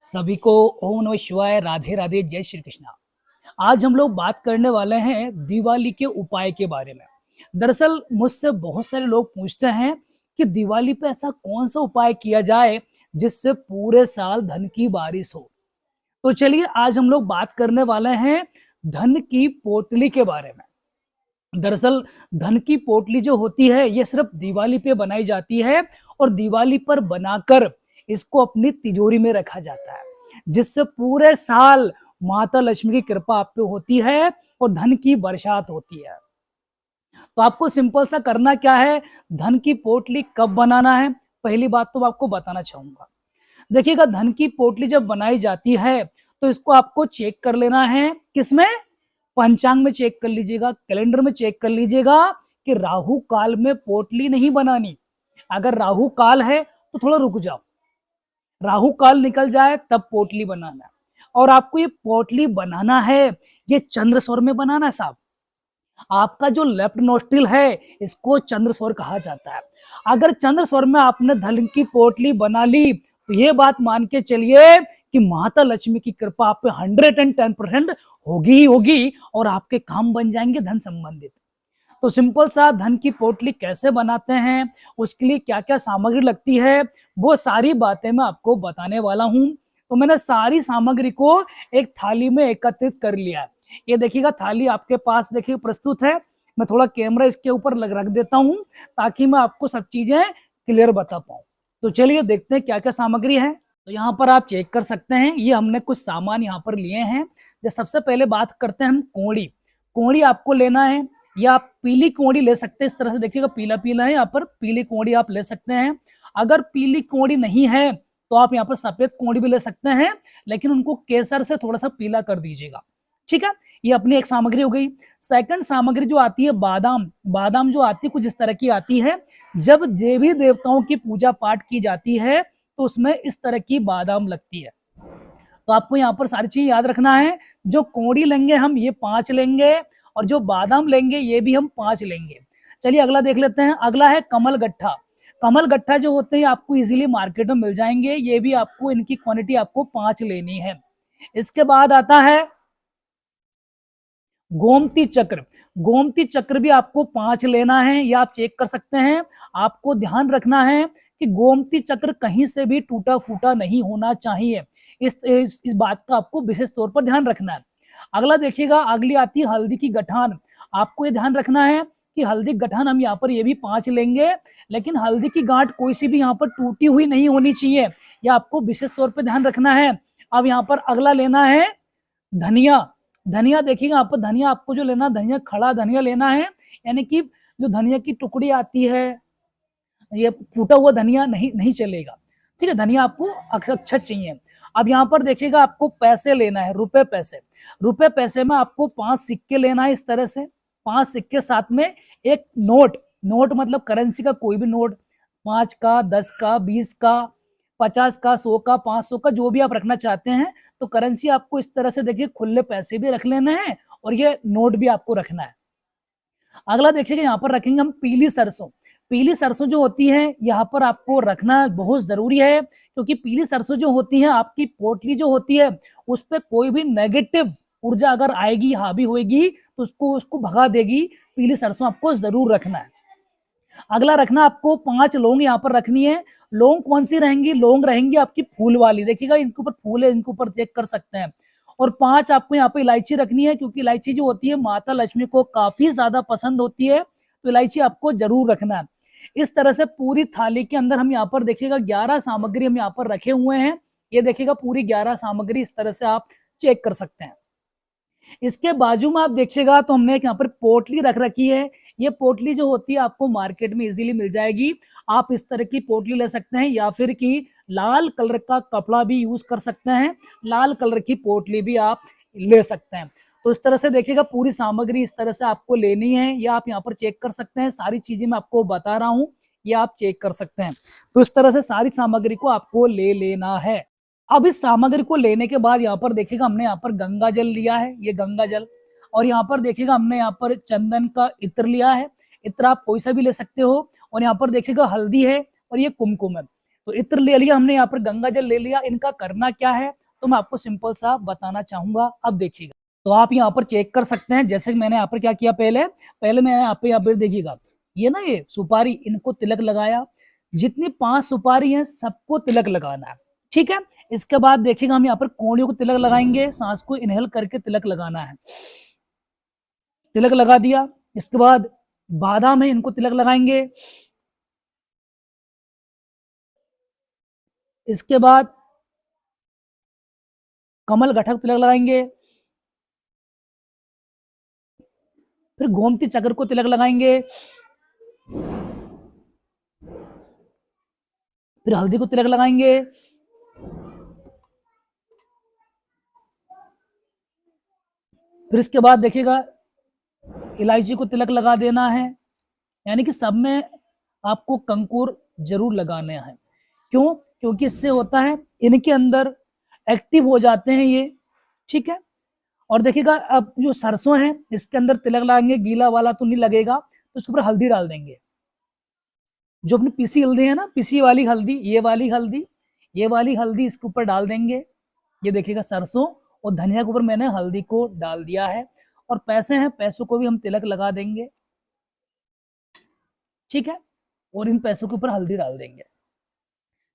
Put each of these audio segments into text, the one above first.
सभी को ओम नमः शिवाय, राधे राधे, जय श्री कृष्णा। आज हम लोग बात करने वाले हैं दिवाली के उपाय के बारे में। दरअसल मुझसे बहुत सारे लोग पूछते हैं कि दिवाली पे ऐसा कौन सा उपाय किया जाए जिससे पूरे साल धन की बारिश हो। तो चलिए आज हम लोग बात करने वाले हैं धन की पोटली के बारे में। दरअसल धन की पोटली जो होती है ये सिर्फ दिवाली पे बनाई जाती है और दिवाली पर बनाकर इसको अपनी तिजोरी में रखा जाता है, जिससे पूरे साल माता लक्ष्मी की कृपा आप पे होती है और धन की बरसात होती है। तो आपको सिंपल सा करना क्या है, धन की पोटली कब बनाना है, पहली बात तो मैं आपको बताना चाहूंगा। देखिएगा, धन की पोटली जब बनाई जाती है तो इसको आपको चेक कर लेना है। किसमें? पंचांग में चेक कर लीजिएगा, कैलेंडर में चेक कर लीजिएगा कि राहु काल में पोटली नहीं बनानी। अगर राहु काल है तो थोड़ा रुक जाओ, राहु काल निकल जाए तब पोटली बनाना है। और आपको ये पोटली बनाना है, ये चंद्र सौर में बनाना है साहब। आपका जो लेफ्ट नोस्ट्रिल है इसको चंद्र सौर कहा जाता है। अगर चंद्र सौर में आपने धन की पोटली बना ली तो ये बात मान के चलिए कि माता लक्ष्मी की कृपा आप पे 110% होगी ही होगी और आपके काम बन जाएंगे धन संबंधित। तो सिंपल सा धन की पोटली कैसे बनाते हैं, उसके लिए क्या क्या सामग्री लगती है, वो सारी बातें मैं आपको बताने वाला हूं। तो मैंने सारी सामग्री को एक थाली में एकत्रित कर लिया है। ये देखिएगा थाली आपके पास देखिए प्रस्तुत है। मैं थोड़ा कैमरा इसके ऊपर रख देता हूं ताकि मैं आपको सब चीजें क्लियर बता पाऊं। तो चलिए देखते हैं क्या क्या सामग्री है। तो यहाँ पर आप चेक कर सकते हैं, ये हमने कुछ सामान यहाँ पर लिए हैं। सबसे पहले बात करते हैं हम कोड़ी। कोड़ी आपको लेना है, या आप पीली कोड़ी ले सकते हैं। इस तरह से देखिएगा पीला पीला है, यहाँ पर पीली कोड़ी आप ले सकते हैं। अगर पीली कोड़ी नहीं है तो आप यहाँ पर सफेद कोड़ी भी ले सकते हैं, लेकिन उनको केसर से थोड़ा सा पीला कर दीजिएगा। ठीक है, ये अपनी एक सामग्री हो गई। सेकंड सामग्री जो आती है बादाम। बादाम जो आती है कुछ इस तरह की आती है। जब देवी देवताओं की पूजा पाठ की जाती है तो उसमें इस तरह की बादाम लगती है। तो आपको यहाँ पर सारी चीज याद रखना है। जो कोड़ी लेंगे हम ये 5 लेंगे, और जो बादाम लेंगे ये भी हम 5 लेंगे। चलिए अगला देख लेते हैं। अगला है कमल गट्ठा। कमल गट्ठा जो होते हैं आपको इजीली मार्केट में मिल जाएंगे। ये भी आपको इनकी क्वांटिटी आपको 5 लेनी है। इसके बाद आता है गोमती चक्र। गोमती चक्र भी आपको 5 लेना है, या आप चेक कर सकते हैं। आपको ध्यान रखना है कि गोमती चक्र कहीं से भी टूटा फूटा नहीं होना चाहिए। इस बात का आपको विशेष तौर पर ध्यान रखना है। अगला देखिएगा, अगली आती है हल्दी की गठान। आपको ये ध्यान रखना है कि हल्दी गठान हम यहाँ पर ये भी 5 लेंगे, लेकिन हल्दी की गांठ कोई सी भी यहाँ पर टूटी हुई नहीं होनी चाहिए, यह आपको विशेष तौर पर ध्यान रखना है। अब यहाँ पर अगला लेना है धनिया। धनिया देखिएगा, आप धनिया आपको जो लेना, धनिया खड़ा धनिया लेना है, यानी कि जो धनिया की टुकड़ी आती है, ये फूटा हुआ धनिया नहीं नहीं चलेगा। ठीक है, धनिया आपको अच्छा चाहिए। अब यहाँ पर देखिएगा आपको पैसे लेना है, रुपए पैसे। रुपए पैसे में आपको 5 सिक्के लेना है। इस तरह से 5 सिक्के साथ में एक नोट। नोट मतलब करेंसी का कोई भी नोट, 5 का, 10 का, 20 का, 50 का, 100 का, 500 का, जो भी आप रखना चाहते हैं। तो करेंसी आपको इस तरह से देखिए, खुले पैसे भी रख लेना है और ये नोट भी आपको रखना है। अगला देखिएगा, यहाँ पर रखेंगे हम पीली सरसों। पीली सरसों जो होती है यहाँ पर आपको रखना बहुत जरूरी है, क्योंकि पीली सरसों जो होती है आपकी पोटली जो होती है उस पर कोई भी नेगेटिव ऊर्जा अगर आएगी, हावी होगी, तो उसको भगा देगी। पीली सरसों आपको जरूर रखना है। अगला रखना आपको 5 लौंग यहाँ पर रखनी है। लौंग कौन सी रहेंगी? लौंग रहेंगी आपकी फूल वाली। देखिएगा इनके ऊपर फूल है, इनके ऊपर चेक कर सकते हैं। और 5 आपको यहाँ पे इलायची रखनी है, क्योंकि इलायची जो होती है माता लक्ष्मी को काफी ज्यादा पसंद होती है, तो इलायची आपको जरूर रखना है। इस तरह से पूरी थाली के अंदर हम यहाँ पर देखिएगा 11 सामग्री हम यहाँ पर रखे हुए हैं। ये देखिएगा पूरी 11 सामग्री इस तरह से आप चेक कर सकते हैं। इसके बाजू में आप देखिएगा तो हमने एक यहाँ पर पोटली रख रखी है। ये पोटली जो होती है आपको मार्केट में इजीली मिल जाएगी। आप इस तरह की पोटली ले सकते हैं, या फिर की लाल कलर का कपड़ा भी यूज कर सकते हैं। लाल कलर की पोटली भी आप ले सकते हैं। तो इस तरह से देखिएगा पूरी सामग्री इस तरह से आपको लेनी है, या आप यहाँ पर चेक कर सकते हैं। सारी चीजें मैं आपको बता रहा हूँ, ये आप चेक कर सकते हैं। तो इस तरह से सारी सामग्री को आपको ले लेना है। अब इस सामग्री को लेने के बाद यहाँ पर देखिएगा हमने यहाँ पर गंगा जल लिया है, ये गंगा जल। और यहाँ पर देखिएगा हमने यहाँ पर चंदन का इत्र लिया है। इत्र आप कोई सा भी ले सकते हो। और यहाँ पर देखिएगा हल्दी है और ये कुमकुम है। तो इत्र ले लिया हमने, यहाँ पर गंगा जल ले लिया, इनका करना क्या है तो मैं आपको सिंपल सा बताना चाहूंगा। अब देखिएगा, तो आप यहाँ पर चेक कर सकते हैं, जैसे मैंने यहाँ पर क्या किया, पहले पहले मैं यहाँ पर देखिएगा, ये ना ये सुपारी, इनको तिलक लगाया, जितनी 5 सुपारी है सबको तिलक लगाना है, ठीक है। इसके बाद देखिएगा हम यहाँ पर कोड़ियों को तिलक लगाएंगे, सांस को इनहेल करके तिलक लगाना है, तिलक लगा दिया। इसके बाद बादाम है, इनको तिलक लगाएंगे। इसके बाद कमल गठक तिलक लगाएंगे, फिर गोमती चक्र को तिलक लगाएंगे, फिर हल्दी को तिलक लगाएंगे, फिर इसके बाद देखिएगा इलायची को तिलक लगा देना है। यानी कि सब में आपको कंकुर जरूर लगाने हैं। क्यों? क्योंकि इससे होता है इनके अंदर एक्टिव हो जाते हैं ये, ठीक है। और देखिएगा अब जो सरसों है इसके अंदर तिलक लगाएंगे, गीला वाला तो नहीं लगेगा, तो इसके ऊपर हल्दी डाल देंगे, जो अपनी पीसी हल्दी है ना, पीसी वाली हल्दी, ये वाली हल्दी, ये वाली हल्दी इसके ऊपर डाल देंगे। ये देखिएगा सरसों और धनिया के ऊपर मैंने हल्दी को डाल दिया है। और पैसे हैं, पैसों को भी हम तिलक लगा देंगे, ठीक है, और इन पैसों के ऊपर हल्दी डाल देंगे,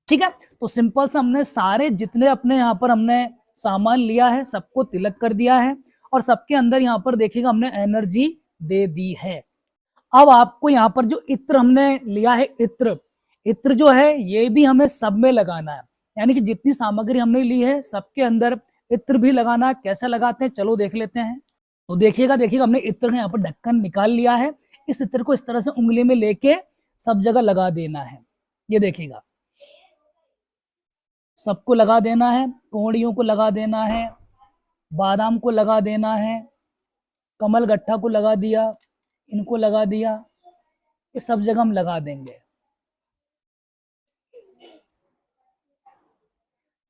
ठीक है। तो सिंपल सा हमने सारे जितने अपने यहाँ पर हमने सामान लिया है सबको तिलक कर दिया है, और सबके अंदर यहाँ पर देखिएगा हमने एनर्जी दे दी है। अब आपको यहाँ पर जो इत्र हमने लिया है, इत्र, इत्र जो है ये भी हमें सब में लगाना है, यानी कि जितनी सामग्री हमने ली है सबके अंदर इत्र भी लगाना है। कैसे लगाते हैं चलो देख लेते हैं। तो देखिएगा, देखिएगा हमने इत्र का यहाँ पर ढक्कन निकाल लिया है। इस इत्र को इस तरह से उंगली में लेके सब जगह लगा देना है। ये देखिएगा सबको लगा देना है, कोड़ियों को लगा देना है, बादाम को लगा देना है, कमल गट्ठा को लगा दिया, इनको लगा दिया, ये सब जगह हम लगा देंगे,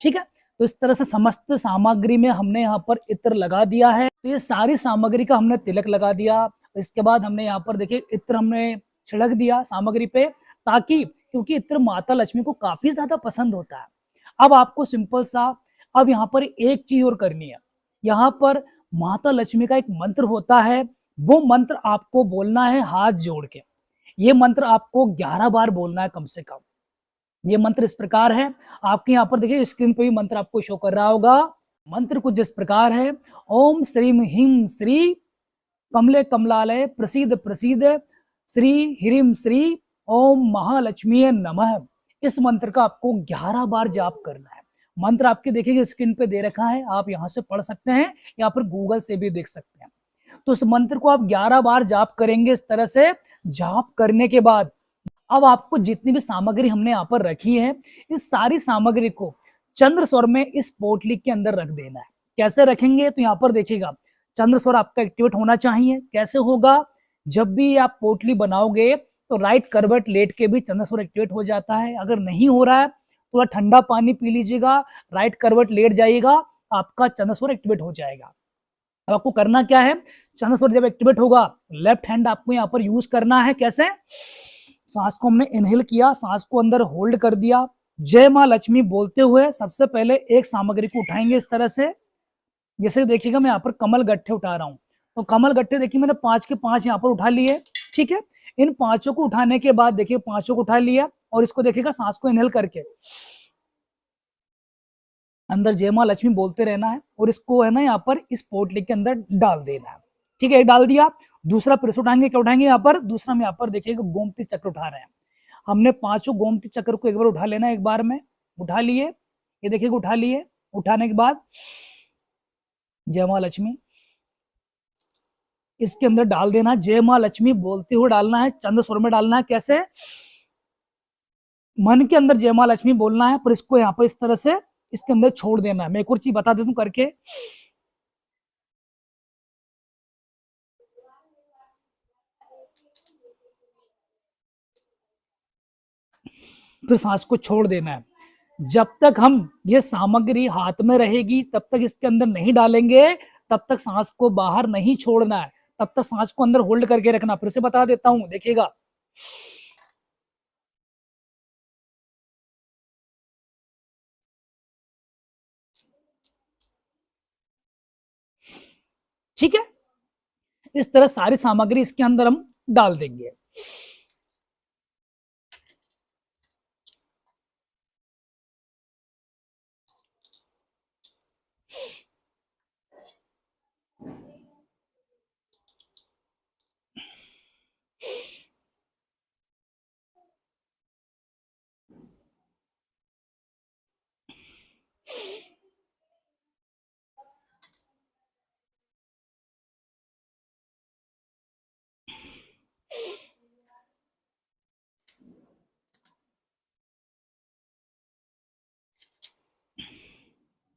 ठीक है। तो इस तरह से समस्त सामग्री में हमने यहाँ पर इत्र लगा दिया है। तो ये सारी सामग्री का हमने तिलक लगा दिया। इसके बाद हमने यहाँ पर देखिए इत्र हमने छिड़क दिया सामग्री पे, ताकि, क्योंकि इत्र माता लक्ष्मी को काफी ज्यादा पसंद होता है। अब आपको सिंपल सा अब यहाँ पर एक चीज और करनी है। यहाँ पर माता लक्ष्मी का एक मंत्र होता है, वो मंत्र आपको बोलना है हाथ जोड़ के। ये मंत्र आपको 11 बार बोलना है कम से कम। ये मंत्र इस प्रकार है, आपके यहाँ पर देखिए स्क्रीन पे भी मंत्र आपको शो कर रहा होगा। मंत्र कुछ इस प्रकार है, ओम श्रीम ह्रीम श्री कमले कमलालय प्रसीद प्रसीद श्री ह्रीम श्री ओम महालक्ष्मी नमः। इस मंत्र का आपको 11 बार जाप करना है। मंत्र आपके देखिए स्क्रीन पे दे रखा है, आप यहाँ से पढ़ सकते हैं या फिर गूगल से भी देख सकते हैं। तो इस मंत्र को आप 11 बार जाप करेंगे। इस तरह से जाप करने के बाद अब आपको जितनी भी सामग्री हमने यहाँ पर रखी है, इस सारी सामग्री को चंद्र स्वर में इस पोटली के अंदर रख देना है। कैसे रखेंगे तो यहाँ पर देखिएगा चंद्र स्वर आपका एक्टिवेट होना चाहिए। कैसे होगा? जब भी आप पोटली बनाओगे तो राइट करवट लेट के भी चंद्र स्वर एक्टिवेट हो जाता है। अगर नहीं हो रहा है थोड़ा ठंडा पानी पी लीजिएगा, राइट करवट लेट जाइएगा, आपका चंद्र स्वर एक्टिवेट हो जाएगा। अब आपको करना क्या है, चंद्र स्वर जब एक्टिवेट होगा लेफ्ट हैंड आपको यहाँ पर यूज करना है। कैसे? सांस को हमने इनहेल किया, सांस को अंदर होल्ड कर दिया, जय माँ लक्ष्मी बोलते हुए सबसे पहले एक सामग्री को उठाएंगे इस तरह से। जैसे देखिएगा मैं यहाँ पर कमल गट्ठे उठा रहा हूँ, तो कमल गट्ठे देखिए मैंने 5 के 5 यहाँ पर उठा लिए, ठीक है। इन 5 को उठाने के बाद देखिए 5 को उठा लिया, और इसको देखिएगा सांस को इनहेल करके अंदर जय माँ लक्ष्मी बोलते रहना है, और इसको है ना यहाँ पर इस पोटली के अंदर डाल देना है, ठीक है। डाल दिया। दूसरा फिर से उठाएंगे, क्या उठाएंगे यहाँ पर? दूसरा हम यहाँ पर देखिएगा गोमती चक्र उठा रहे हैं। हमने 5 गोमती चक्र को एक बार उठा लेना है, एक बार में उठा लिए, ये देखिएगा उठा लिए। उठाने के बाद जय माँ लक्ष्मी इसके अंदर डाल देना, जय माँ लक्ष्मी बोलते हुए डालना है, चंद्र स्वर में डालना है। कैसे? मन के अंदर जय माँ लक्ष्मी बोलना है, पर इसको यहाँ पर इस तरह से इसके अंदर छोड़ देना है। मैं एक और चीज बता देता हूँ करके, फिर सांस को छोड़ देना है। जब तक हम ये सामग्री हाथ में रहेगी तब तक इसके अंदर नहीं डालेंगे, तब तक सांस को बाहर नहीं छोड़ना है, तब तक सांस को अंदर होल्ड करके रखना। फिर से बता देता हूं, देखिएगा ठीक है। इस तरह सारी सामग्री इसके अंदर हम डाल देंगे।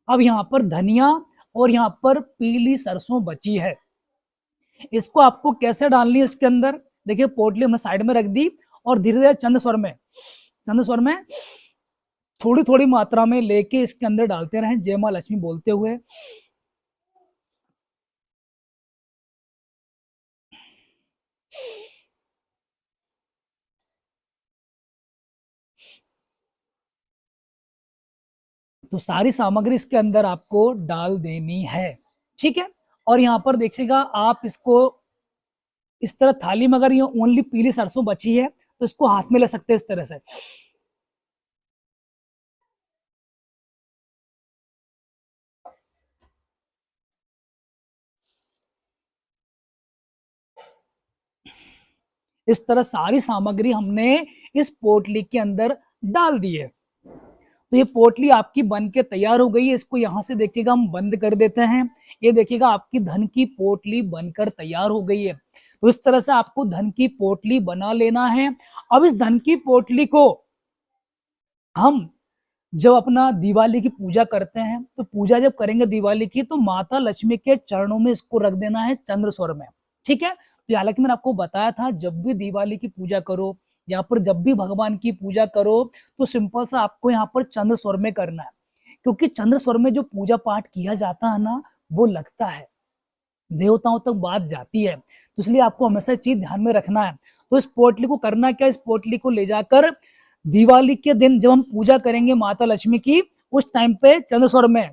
अब यहाँ पर धनिया और यहाँ पर पीली सरसों बची है, इसको आपको कैसे डालनी है इसके अंदर। देखिए पोटली हमने साइड में रख दी और धीरे धीरे चंद स्वर में थोड़ी थोड़ी मात्रा में लेके इसके अंदर डालते रहें, जय मां लक्ष्मी बोलते हुए। तो सारी सामग्री इसके अंदर आपको डाल देनी है, ठीक है। और यहाँ पर देखिएगा आप इसको इस तरह थाली में, अगर ये ओनली पीली सरसों बची है तो इसको हाथ में ले सकते हैं इस तरह से। इस तरह सारी सामग्री हमने इस पोटली के अंदर डाल दी है। तो ये पोटली आपकी बन के तैयार हो गई है। इसको यहाँ से देखिएगा हम बंद कर देते हैं। ये देखिएगा आपकी धन की पोटली बनकर तैयार हो गई है। तो इस तरह से आपको धन की पोटली बना लेना है। अब इस धन की पोटली को हम जब अपना दिवाली की पूजा करते हैं, तो पूजा जब करेंगे दिवाली की, तो माता लक्ष्मी के चरणों में इसको रख देना है चंद्र स्वर में, ठीक है। तो हालांकि मैंने आपको बताया था जब भी दिवाली की पूजा करो या पर जब भी भगवान की पूजा करो तो सिंपल सा आपको यहाँ पर चंद्र स्वर में करना है, क्योंकि चंद्र स्वर में जो पूजा पाठ किया जाता है ना, वो लगता है, देवताओं तक बात जाती है। तो इसलिए आपको हमेशा चीज ध्यान में रखना है। तो इस पोटली को करना क्या, इस पोटली को ले जाकर दिवाली के दिन जब हम पूजा करेंगे माता लक्ष्मी की, उस टाइम पे चंद्र स्वर में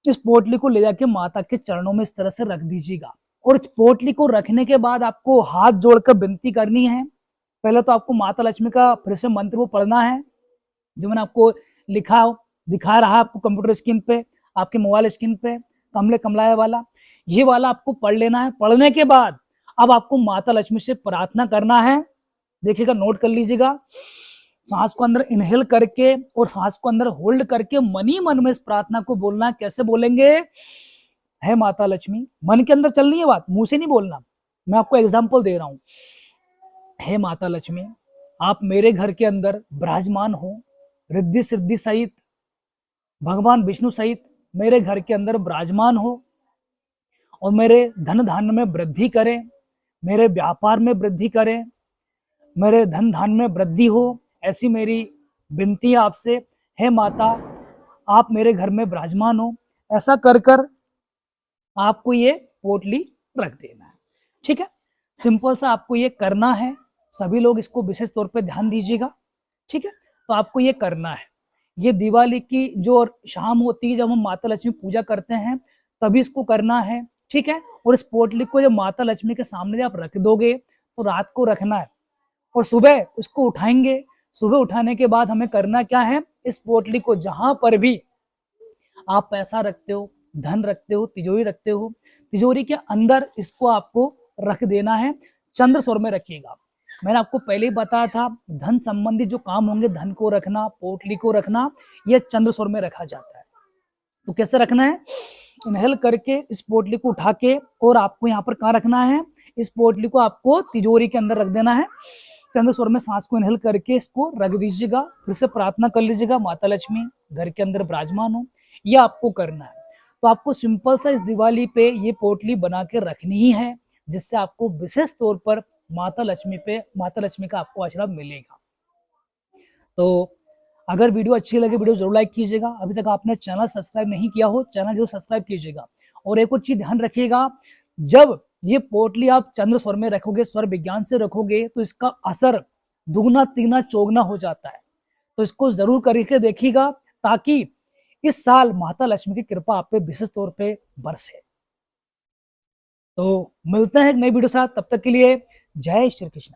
इस पोटली को ले जाके माता के चरणों में इस तरह से रख दीजिएगा। और इस पोटली को रखने के बाद आपको हाथ जोड़कर विनती करनी है। पहले तो आपको माता लक्ष्मी का फिर से मंत्र वो पढ़ना है, जो मैंने आपको लिखा दिखा रहा आपको कंप्यूटर स्क्रीन पे, आपके मोबाइल स्क्रीन पे, कमले कमलाए वाला, ये वाला आपको पढ़ लेना है। पढ़ने के बाद अब आपको माता लक्ष्मी से प्रार्थना करना है। देखिएगा, नोट कर लीजिएगा। सांस को अंदर इनहेल करके और सांस को अंदर होल्ड करके मन ही मन में इस प्रार्थना को बोलना है। कैसे बोलेंगे, है माता लक्ष्मी, मन के अंदर चलनी है बात, मुंह से नहीं बोलना। मैं आपको एग्जाम्पल दे रहा हूं। हे माता लक्ष्मी, आप मेरे घर के अंदर विराजमान हो, रिद्धि सिद्धि सहित, भगवान विष्णु सहित मेरे घर के अंदर विराजमान हो और मेरे धन धान्य में वृद्धि करें, मेरे व्यापार में वृद्धि करें, मेरे धन धान्य में वृद्धि हो, ऐसी मेरी विनती है आपसे। हे माता, आप मेरे घर में विराजमान हो। ऐसा कर कर आपको ये पोटली रख देना है, ठीक है। सिंपल सा आपको ये करना है। सभी लोग इसको विशेष तौर पे ध्यान दीजिएगा, ठीक है। तो आपको ये करना है। ये दिवाली की जो शाम होती है, जब हम माता लक्ष्मी पूजा करते हैं, तभी इसको करना है, ठीक है। और इस पोटली को जब माता लक्ष्मी के सामने जब आप रख दोगे तो रात को रखना है और सुबह उसको उठाएंगे। सुबह उठाने के बाद हमें करना क्या है, इस पोटली को जहां पर भी आप पैसा रखते हो, धन रखते हो, तिजोरी रखते हो, तिजोरी के अंदर इसको आपको रख देना है। चंद्र स्वर में रखिएगा। मैंने आपको पहले ही बताया था, धन संबंधी जो काम होंगे, धन को रखना, पोटली को रखना, यह चंद्र स्वर में रखा जाता है। तो कैसे रखना है, इनहेल करके इस पोटली को उठा के और आपको यहाँ पर कहाँ रखना है, इस पोटली को आपको तिजोरी के अंदर रख देना है। चंद्र स्वर में सांस को इनहेल करके इसको रख दीजिएगा। फिर से प्रार्थना कर लीजिएगा, माता लक्ष्मी घर के अंदर विराजमान हो। यह आपको करना है। तो आपको सिंपल सा इस दिवाली पे ये पोटली बना के रखनी ही है, जिससे आपको विशेष तौर पर माता लक्ष्मी का आपको आशीर्वाद मिलेगा। तो अगर वीडियो अच्छी लगे, वीडियो जरूर लाइक कीजिएगा। अभी तक आपने चैनल सब्सक्राइब नहीं किया हो, चैनल जरूर सब्सक्राइब कीजिएगा। और एक और चीज ध्यान रखिएगा, जब ये पोटली आप चंद्र स्वर में रखोगे, स्वर विज्ञान से रखोगे, तो इसका असर दुगना तिगना चौगुना हो जाता है। तो इसको जरूर करके देखिएगा, ताकि इस साल माता लक्ष्मी की कृपा आप पे विशेष तौर पे बरसे। तो मिलते हैं एक नई वीडियो के साथ, तब तक के लिए जय श्री कृष्ण।